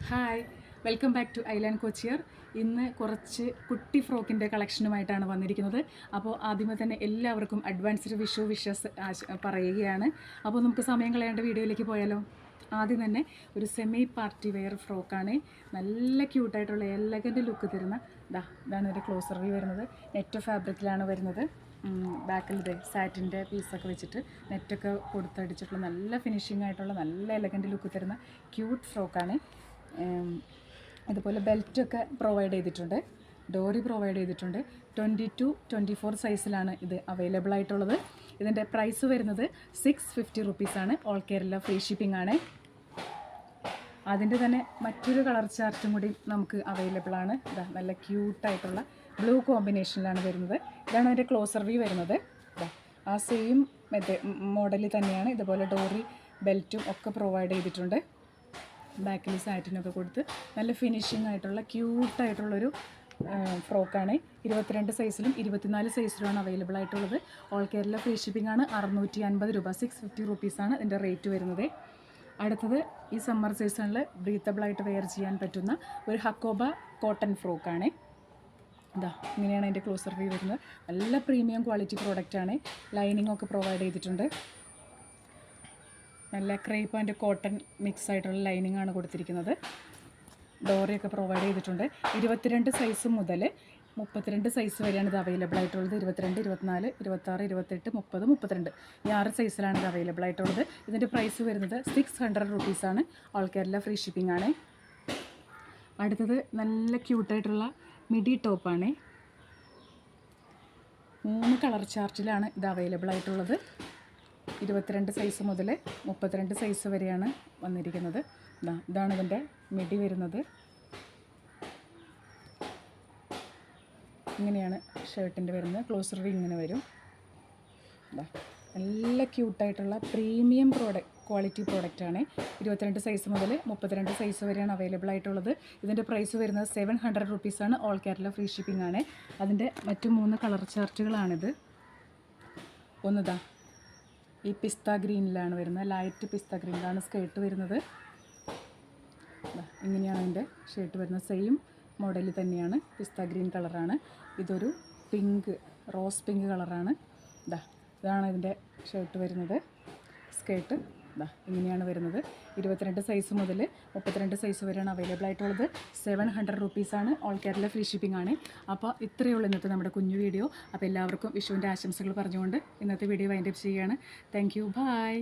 Hi, welcome back to island കൊച്ചിയർ. ഇന്ന് കുറച്ച് കുട്ടി ഫ്രോക്കിൻ്റെ കളക്ഷനുമായിട്ടാണ് വന്നിരിക്കുന്നത്. അപ്പോൾ ആദ്യമേ തന്നെ എല്ലാവർക്കും അഡ്വാൻസ്ഡ് വിഷസ് പറയുകയാണ്. അപ്പോൾ നമുക്ക് സമയം കളയേണ്ട വീഡിയോയിലേക്ക് പോയാലോ. ആദ്യം തന്നെ ഒരു സെമി പാർട്ടി വെയർ ഫ്രോക്കാണ്. നല്ല ക്യൂട്ടായിട്ടുള്ള എലഗൻ്റ് ലുക്ക് തരുന്ന ഇതാണ് ഒരു ക്ലോസർ വ്യൂ വരുന്നത്. നെറ്റ് ഫാബ്രിക്കിലാണ് വരുന്നത്. ബാക്കിൽ സാറ്റിൻ്റെ പീസൊക്കെ വെച്ചിട്ട് നെറ്റൊക്കെ കൊടുത്തടിച്ചിട്ടുള്ള നല്ല ഫിനിഷിംഗ് ആയിട്ടുള്ള നല്ല എലഗൻ്റ് ലുക്ക് തരുന്ന ക്യൂട്ട് ഫ്രോക്കാണ്. അതുപോലെ ബെൽറ്റൊക്കെ പ്രൊവൈഡ് ചെയ്തിട്ടുണ്ട്, ഡോറി പ്രൊവൈഡ് ചെയ്തിട്ടുണ്ട്. 22-24 സൈസിലാണ് ഇത് അവൈലബിൾ ആയിട്ടുള്ളത്. ഇതിൻ്റെ പ്രൈസ് വരുന്നത് 650 റുപ്പീസാണ്. ഓൾ കേരള ഫ്രീ ഷിപ്പിംഗ് ആണ്. അതിൻ്റെ തന്നെ മറ്റൊരു കളർ ചാർട്ടും കൂടി നമുക്ക് അവൈലബിൾ ആണ്. നല്ല ക്യൂട്ടായിട്ടുള്ള ബ്ലൂ കോമ്പിനേഷനിലാണ് വരുന്നത്. ഇതാണ് അതിൻ്റെ ക്ലോസർ വ്യൂ വരുന്നത്. ആ സെയിം മോഡലിൽ തന്നെയാണ്. ഇതുപോലെ ഡോറി ബെൽറ്റും ഒക്കെ പ്രൊവൈഡ് ചെയ്തിട്ടുണ്ട്. ബാക്കിൽ സാറ്റിനൊക്കെ കൊടുത്ത് നല്ല ഫിനിഷിംഗ് ആയിട്ടുള്ള ക്യൂട്ടായിട്ടുള്ളൊരു ഫ്രോക്കാണ്. 22 സൈസിലും 24 സൈസിലുമാണ് അവൈലബിൾ ആയിട്ടുള്ളത്. ഓൾ കേരള ഫ്രീ ഷിപ്പിംഗ് ആണ്. 650 രൂപ, 650 റുപ്പീസാണ് ഇതിൻ്റെ റേറ്റ് വരുന്നത്. അടുത്തത് ഈ സമ്മർ സീസണിൽ ബ്രീത്തബിളായിട്ട് വെയർ ചെയ്യാൻ പറ്റുന്ന ഒരു ഹക്കോബ കോട്ടൺ ഫ്രോക്കാണ്. ഇങ്ങനെയാണ് അതിൻ്റെ ക്ലോസർ വ്യൂ വരുന്നത്. നല്ല പ്രീമിയം ക്വാളിറ്റി പ്രോഡക്റ്റാണ്. ലൈനിങ് ഒക്കെ പ്രൊവൈഡ് ചെയ്തിട്ടുണ്ട്. നല്ല ക്രേപ്പ് ആൻഡ് കോട്ടൺ മിക്സ് ആയിട്ടുള്ള ലൈനിങ് ആണ് കൊടുത്തിരിക്കുന്നത്. ഡോറിയൊക്കെ പ്രൊവൈഡ് ചെയ്തിട്ടുണ്ട്. 22 സൈസ് മുതൽ 32 സൈസ് വരെയാണ് ഇത് അവൈലബിൾ ആയിട്ടുള്ളത്. 22, 24, 26, 28, 30, 32 ഈ 6 സൈസിലാണ് ഇത് അവൈലബിൾ ആയിട്ടുള്ളത്. ഇതിൻ്റെ പ്രൈസ് വരുന്നത് 600 റുപ്പീസാണ്. ഓൾ കേരള ഫ്രീ ഷിപ്പിംഗ് ആണ്. അടുത്തത് നല്ല ക്യൂട്ടായിട്ടുള്ള മിഡി ടോപ്പാണ്. 3 കളർ ചാർട്ടിലാണ് ഇത് അവൈലബിൾ ആയിട്ടുള്ളത്. 22 സൈസ് മുതൽ 32 സൈസ് വരെയാണ് വന്നിരിക്കുന്നത്. ഇതാണ് ഇതിൻ്റെ മിഡി വരുന്നത്. ഇങ്ങനെയാണ് ഷർട്ടിൻ്റെ വരുന്നത്. ക്ലോസർ വ്യൂ ഇങ്ങനെ വരും. നല്ല ക്യൂട്ടായിട്ടുള്ള പ്രീമിയം ക്വാളിറ്റി പ്രോഡക്റ്റാണ്. 22 സൈസ് മുതൽ 32 സൈസ് വരെയാണ് അവൈലബിൾ ആയിട്ടുള്ളത്. ഇതിൻ്റെ പ്രൈസ് വരുന്നത് 700 റുപ്പീസാണ്. ഓൾ കേരള ഫ്രീ ഷിപ്പിംഗ് ആണ്. അതിൻ്റെ മറ്റു 3 കളർ ചാർട്ടുകളാണിത്. ഒന്നതാ ഈ പിസ്ത ഗ്രീനിലാണ് വരുന്നത്. ലൈറ്റ് പിസ്ത ഗ്രീനിലാണ് സ്കേർട്ട് വരുന്നത്. ഇങ്ങനെയാണ് അതിൻ്റെ ഷർട്ട് വരുന്നത്. സെയിം മോഡലിൽ തന്നെയാണ്. പിസ്ത ഗ്രീൻ കളറാണ്. ഇതൊരു പിങ്ക്, റോസ് പിങ്ക് കളറാണ്. ഇതാണ് ഇതിൻ്റെ ഷർട്ട് വരുന്നത്. സ്കേർട്ട് ഇങ്ങനെയാണ് വരുന്നത്. 22 സൈസ് മുതൽ 32 സൈസ് വരെയാണ് അവൈലബിൾ ആയിട്ടുള്ളത്. 700 റുപ്പീസാണ്. ഓൾ കേരള ഫ്രീ ഷിപ്പിംഗ് ആണ്. അപ്പോൾ ഇത്രയേ ഉള്ളൂ ഇന്നത്തെ നമ്മുടെ കുഞ്ഞു വീഡിയോ. അപ്പോൾ എല്ലാവർക്കും വിഷുവിൻ്റെ ആശംസകൾ പറഞ്ഞുകൊണ്ട് ഇന്നത്തെ വീഡിയോ വൈൻഡപ്പ് ചെയ്യുകയാണ്. Thank you, by.